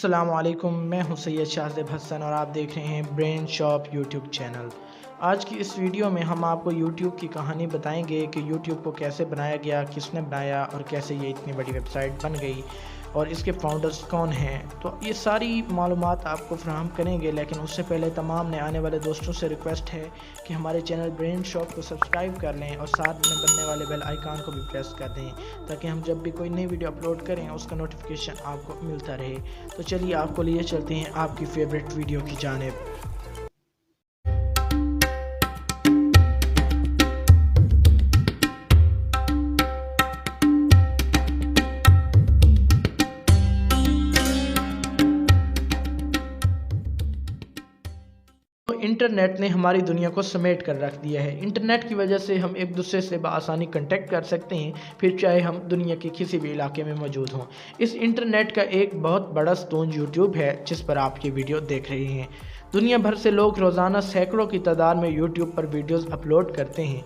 अस्सलामुअलैकुम, मैं हूं सैयद शाहज़ेब हसन और आप देख रहे हैं ब्रेन शॉप यूट्यूब चैनल। आज की इस वीडियो में हम आपको यूट्यूब की कहानी बताएंगे कि यूट्यूब को कैसे बनाया गया, किसने बनाया और कैसे ये इतनी बड़ी वेबसाइट बन गई और इसके फाउंडर्स कौन हैं। तो ये सारी मालूमात आपको फराहम करेंगे, लेकिन उससे पहले तमाम नए आने वाले दोस्तों से रिक्वेस्ट है कि हमारे चैनल ब्रेन शॉप को सब्सक्राइब कर लें और साथ में बनने वाले बेल आइकन को भी प्रेस कर दें, ताकि हम जब भी कोई नई वीडियो अपलोड करें उसका नोटिफिकेशन आपको मिलता रहे। तो चलिए आपको लिए चलते हैं आपकी फेवरेट वीडियो की जानिब। इंटरनेट ने हमारी दुनिया को समेट कर रख दिया है। इंटरनेट की वजह से हम एक दूसरे से बआसानी कांटेक्ट कर सकते हैं, फिर चाहे हम दुनिया के किसी भी इलाके में मौजूद हों। इस इंटरनेट का एक बहुत बड़ा स्तून यूट्यूब है, जिस पर आप ये वीडियो देख रहे हैं। दुनिया भर से लोग रोज़ाना सैकड़ों की तादाद में यूट्यूब पर वीडियोज़ अपलोड करते हैं,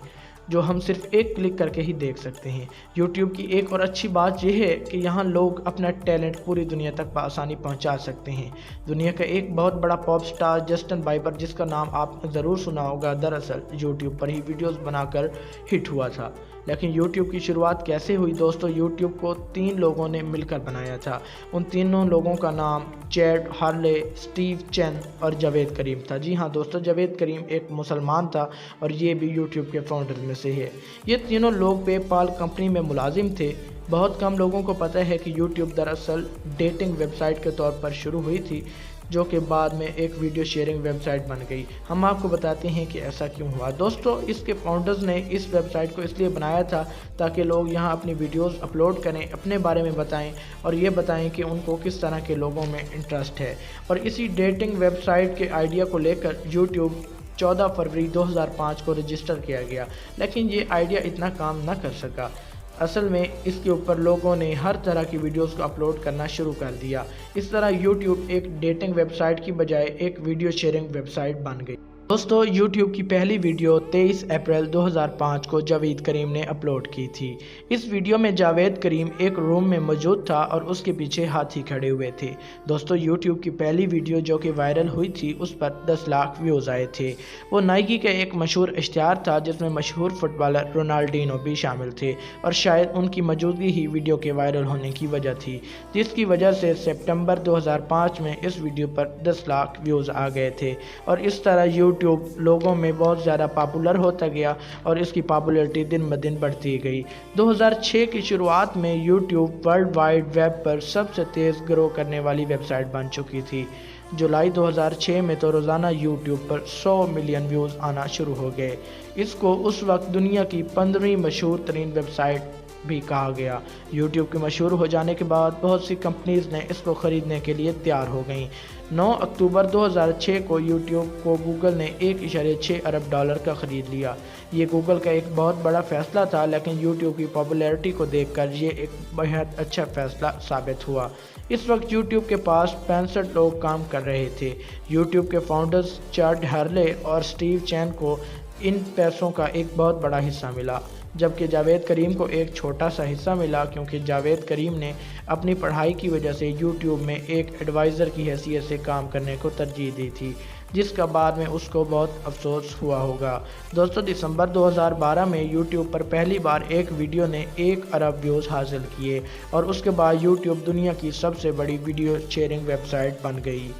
जो हम सिर्फ एक क्लिक करके ही देख सकते हैं। यूट्यूब की एक और अच्छी बात यह है कि यहाँ लोग अपना टैलेंट पूरी दुनिया तक बआसानी पहुँचा सकते हैं। दुनिया का एक बहुत बड़ा पॉप स्टार जस्टिन बाइबर, जिसका नाम आपने ज़रूर सुना होगा, दरअसल यूट्यूब पर ही वीडियोस बनाकर हिट हुआ था। लेकिन यूट्यूब की शुरुआत कैसे हुई दोस्तों? यूट्यूब को 3 लोगों ने मिलकर बनाया था। उन तीनों लोगों का नाम चैड हार्ले, स्टीव चेन और जावेद करीम था। जी हाँ दोस्तों, जावेद करीम एक मुसलमान था और ये भी यूट्यूब के फाउंडर में से है। ये तीनों लोग पेपाल कंपनी में मुलाजिम थे। बहुत कम लोगों को पता है कि यूट्यूब दरअसल डेटिंग वेबसाइट के तौर पर शुरू हुई थी, जो कि बाद में एक वीडियो शेयरिंग वेबसाइट बन गई। हम आपको बताते हैं कि ऐसा क्यों हुआ। दोस्तों, इसके फाउंडर्स ने इस वेबसाइट को इसलिए बनाया था ताकि लोग यहाँ अपनी वीडियोस अपलोड करें, अपने बारे में बताएं और ये बताएं कि उनको किस तरह के लोगों में इंटरेस्ट है। और इसी डेटिंग वेबसाइट के आइडिया को लेकर यूट्यूब 14 फरवरी 2005 को रजिस्टर किया गया, लेकिन ये आइडिया इतना काम न कर सका। असल में इसके ऊपर लोगों ने हर तरह की वीडियोस को अपलोड करना शुरू कर दिया। इस तरह यूट्यूब एक डेटिंग वेबसाइट की बजाय एक वीडियो शेयरिंग वेबसाइट बन गई। दोस्तों, यूट्यूब की पहली वीडियो 23 अप्रैल 2005 को जावेद करीम ने अपलोड की थी। इस वीडियो में जावेद करीम एक रूम में मौजूद था और उसके पीछे हाथी खड़े हुए थे। दोस्तों, यूट्यूब की पहली वीडियो जो कि वायरल हुई थी, उस पर 10 लाख व्यूज़ आए थे। वो नाइकी का एक मशहूर इश्तिहार था, जिसमें मशहूर फुटबॉलर रोनाल्डिनो भी शामिल थे और शायद उनकी मौजूदगी ही वीडियो के वायरल होने की वजह थी, जिसकी वजह से सितंबर 2005 में इस वीडियो पर 10 लाख व्यूज़ आ गए थे। और इस तरह यूट्यूब लोगों में बहुत ज़्यादा पॉपुलर होता गया और इसकी पॉपुलैरिटी दिन ब दिन बढ़ती गई। 2006 की शुरुआत में यूट्यूब वर्ल्ड वाइड वेब पर सबसे तेज़ ग्रो करने वाली वेबसाइट बन चुकी थी। जुलाई 2006 में तो रोज़ाना यूट्यूब पर 100 मिलियन व्यूज़ आना शुरू हो गए। इसको उस वक्त दुनिया की 15वीं मशहूर तरीन वेबसाइट भी कहा गया। यूट्यूब के मशहूर हो जाने के बाद बहुत सी कंपनीज़ ने इसको ख़रीदने के लिए तैयार हो गईं। 9 अक्टूबर 2006 को यूट्यूब को गूगल ने 1.6 अरब डॉलर का ख़रीद लिया। ये गूगल का एक बहुत बड़ा फ़ैसला था, लेकिन यूट्यूब की पॉपुलैरिटी को देखकर ये एक बेहद अच्छा फ़ैसला साबित हुआ। इस वक्त यूट्यूब के पास 65 लोग काम कर रहे थे। यूट्यूब के फाउंडर्स चैड हार्ले और स्टीव चेन को इन पैसों का एक बहुत बड़ा हिस्सा मिला, जबकि जावेद करीम को एक छोटा सा हिस्सा मिला, क्योंकि जावेद करीम ने अपनी पढ़ाई की वजह से यूट्यूब में एक एडवाइज़र की हैसियत से काम करने को तरजीह दी थी, जिसका बाद में उसको बहुत अफसोस हुआ होगा। दोस्तों, दिसंबर 2012 में यूट्यूब पर पहली बार एक वीडियो ने 1 अरब व्यूज़ हासिल किए और उसके बाद यूट्यूब दुनिया की सबसे बड़ी वीडियो शेयरिंग वेबसाइट बन गई।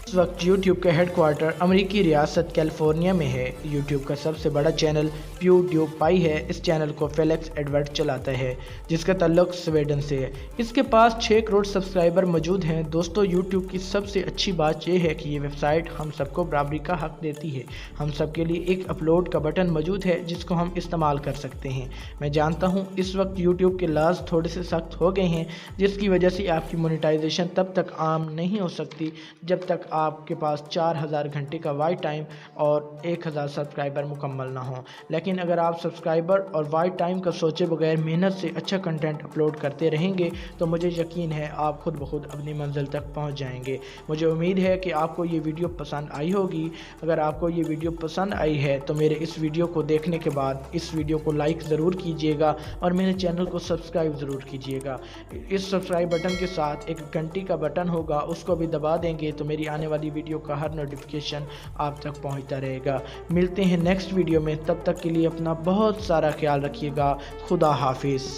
इस वक्त यूट्यूब का हेडक्वार्टर अमेरिकी रियासत कैलिफोर्निया में है। यूट्यूब का सबसे बड़ा चैनल प्यूडीपाई है। इस चैनल को फेलिक्स एडवर्ड चलाता है, जिसका ताल्लुक स्वीडन से है। इसके पास 6 करोड़ सब्सक्राइबर मौजूद हैं। दोस्तों, यूट्यूब की सबसे अच्छी बात यह है कि ये वेबसाइट हम सबको बराबरी का हक देती है। हम सब के लिए एक अपलोड का बटन मौजूद है, जिसको हम इस्तेमाल कर सकते हैं। मैं जानता हूँ इस वक्त यूट्यूब के लॉज थोड़े से सख्त हो गए हैं, जिसकी वजह से आपकी मोनेटाइजेशन तब तक आम नहीं हो सकती जब तक आपके पास 4000 घंटे का वाई टाइम और 1000 सब्सक्राइबर मुकम्मल ना हो। लेकिन अगर आप सब्सक्राइबर और वाई टाइम का सोचे बगैर मेहनत से अच्छा कंटेंट अपलोड करते रहेंगे तो मुझे यकीन है आप खुद ब खुद अपनी मंजिल तक पहुंच जाएंगे। मुझे उम्मीद है कि आपको ये वीडियो पसंद आई होगी। अगर आपको ये वीडियो पसंद आई है तो मेरे इस वीडियो को देखने के बाद इस वीडियो को लाइक ज़रूर कीजिएगा और मेरे चैनल को सब्सक्राइब ज़रूर कीजिएगा। इस सब्सक्राइब बटन के साथ एक घंटी का बटन होगा, उसको भी दबा देंगे तो मेरी आने वाली वीडियो का हर नोटिफिकेशन आप तक पहुंचता रहेगा। मिलते हैं नेक्स्ट वीडियो में, तब तक के लिए अपना बहुत सारा ख्याल रखिएगा। खुदा हाफिज़।